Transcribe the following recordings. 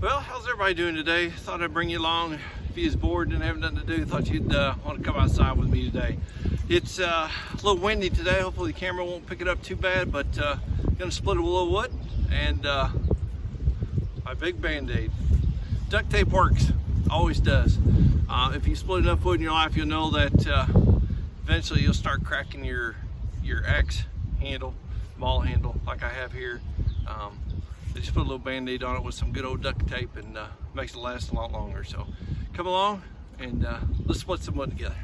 Well, how's everybody doing today? Thought I'd bring you along. If you're bored and have nothing to do, thought you'd want to come outside with me today. It's a little windy today. Hopefully the camera won't pick it up too bad, but gonna split a little wood and my big band-aid. Duct tape works, always does. If you split enough wood in your life, you'll know that eventually you'll start cracking your axe handle, ball handle, like I have here. I just put a little band-aid on it with some good old duct tape, and makes it last a lot longer. So come along and let's split some wood together.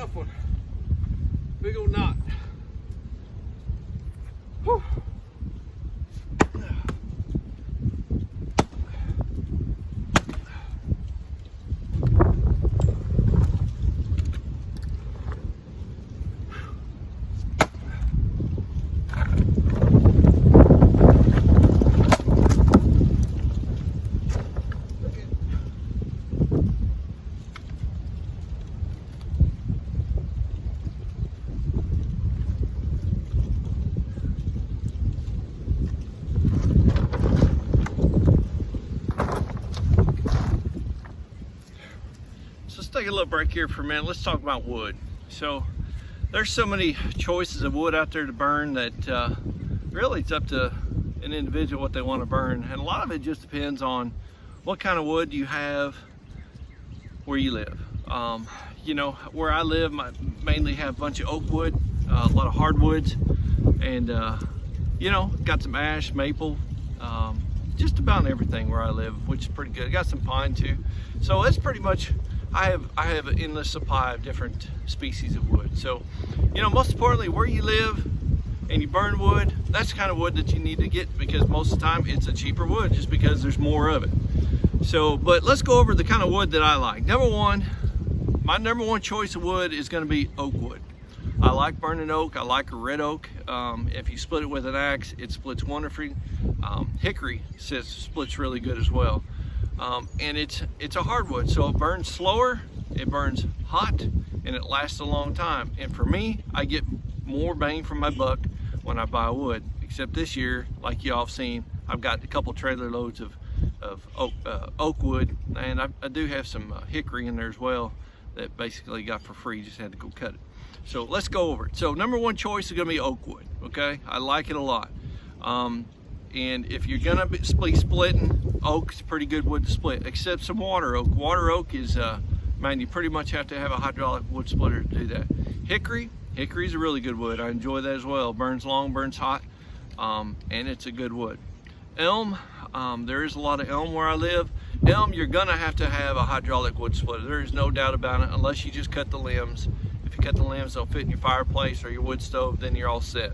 tough one. Big old knot. Whew. Let's take a little break here for a minute. Let's talk about wood. So there's so many choices of wood out there to burn that really it's up to an individual what they want to burn, and a lot of it just depends on what kind of wood you have where you live. You know, where I live, I mainly have a bunch of oak wood, a lot of hardwoods, and you know, got some ash, maple, just about everything where I live, which is pretty good. Got some pine too. So it's pretty much, I have an endless supply of different species of wood. So, you know, most importantly, where you live and you burn wood, that's the kind of wood that you need to get, because most of the time it's a cheaper wood just because there's more of it. So, but let's go over the kind of wood that I like. Number one, my number one choice of wood is going to be oak wood. I like burning oak. I like a red oak. If you split it with an axe, it splits wonderfully. Hickory splits really good as well. And it's a hardwood, so it burns slower, it burns hot, and it lasts a long time. And for me, I get more bang for my buck when I buy wood. Except this year, like y'all have seen, I've got a couple trailer loads of oak wood, and I do have some hickory in there as well that basically got for free. Just had to go cut it. So let's go over it. So number one choice is going to be oak wood. Okay, I like it a lot. And if you're gonna be splitting, oak's pretty good wood to split, except some water oak. Water oak is, man, you pretty much have to have a hydraulic wood splitter to do that. Hickory's a really good wood. I enjoy that as well. Burns long, burns hot, and it's a good wood. Elm, there is a lot of elm where I live. Elm, you're gonna have to have a hydraulic wood splitter. There is no doubt about it, unless you just cut the limbs. If you cut the limbs, they'll fit in your fireplace or your wood stove, then you're all set.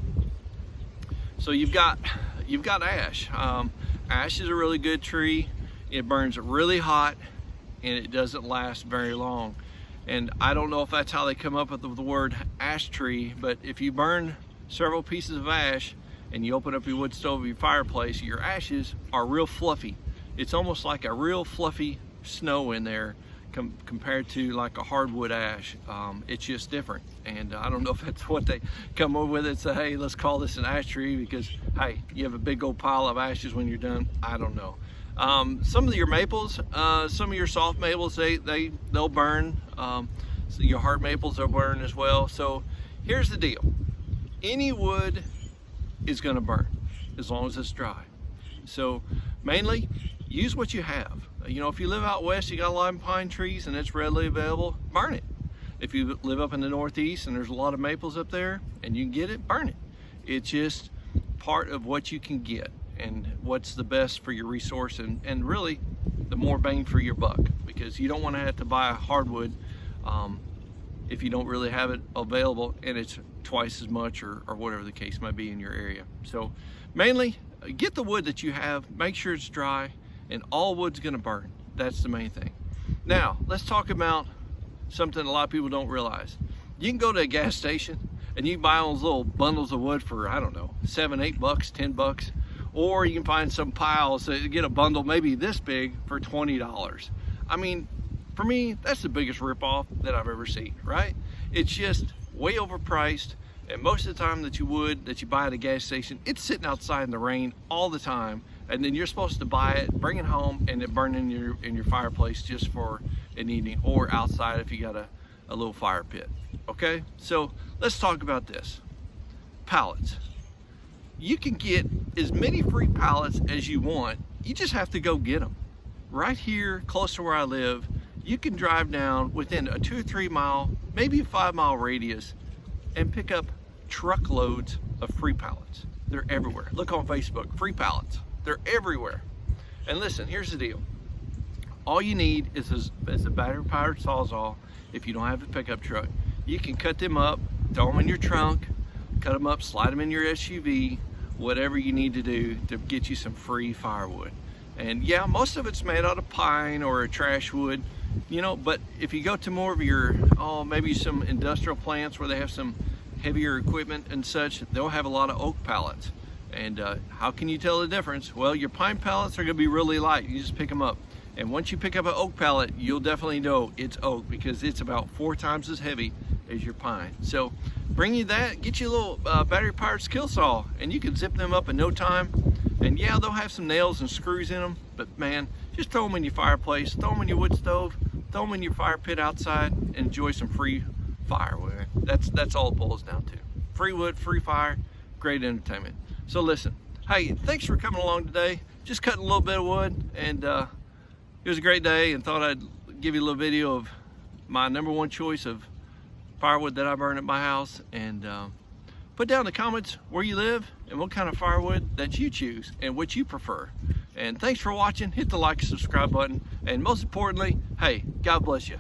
So you've got ash. Ash is a really good tree. It burns really hot and it doesn't last very long. And I don't know if that's how they come up with the word ash tree, but if you burn several pieces of ash and you open up your wood stove or your fireplace, your ashes are real fluffy. It's almost like a real fluffy snow in there compared to like a hardwood ash. It's just different, and I don't know if that's what they come up with and say, hey, let's call this an ash tree because, hey, you have a big old pile of ashes when you're done. I don't know. Some of your maples, some of your soft maples, they'll burn. So your hard maples will burn as well. So here's the deal. Any wood is gonna burn as long as it's dry. So mainly use what you have. You know, if you live out west, you got a lot of pine trees and it's readily available, burn it. If you live up in the Northeast and there's a lot of maples up there and you can get it, burn it. It's just part of what you can get and what's the best for your resource, and really the more bang for your buck, because you don't want to have to buy a hardwood if you don't really have it available and it's twice as much or whatever the case might be in your area. So mainly get the wood that you have, make sure it's dry, and all wood's gonna burn. That's the main thing. Now, let's talk about something a lot of people don't realize. You can go to a gas station and you can buy all those little bundles of wood for, I don't know, $7, $8, $10, or you can find some piles that get a bundle maybe this big for $20. I mean, for me, that's the biggest ripoff that I've ever seen, right? It's just way overpriced, and most of the time that you buy at a gas station, it's sitting outside in the rain all the time, and then you're supposed to buy it, bring it home, and it burn in your fireplace just for an evening, or outside if you got a little fire pit. Okay, so let's talk about this. Pallets. You can get as many free pallets as you want. You just have to go get them. Right here, close to where I live, you can drive down within a 2 or 3 mile, maybe a 5 mile radius, and pick up truckloads of free pallets. They're everywhere. Look on Facebook, free pallets. They're everywhere. And listen, here's the deal. All you need is a battery-powered Sawzall if you don't have a pickup truck. you can cut them up, throw them in your trunk, cut them up, slide them in your SUV, whatever you need to do to get you some free firewood. And yeah, most of it's made out of pine or a trash wood, you know, but if you go to more of your, maybe some industrial plants where they have some heavier equipment and such, they'll have a lot of oak pallets. And how can you tell the difference? Well, your pine pallets are gonna be really light. You just pick them up. And once you pick up an oak pallet, you'll definitely know it's oak because it's about 4 times as heavy as your pine. So bring you that, get you a little battery powered skill saw, and you can zip them up in no time. And yeah, they'll have some nails and screws in them, but man, just throw them in your fireplace, throw them in your wood stove, throw them in your fire pit outside, and enjoy some free firewood. That's all it boils down to. Free wood, free fire, great entertainment. So listen, hey, thanks for coming along today. Just cutting a little bit of wood, and it was a great day, and thought I'd give you a little video of my #1 choice of firewood that I burn at my house. And put down in the comments where you live and what kind of firewood that you choose and what you prefer. And thanks for watching. Hit the like and subscribe button, and most importantly, hey, God bless you.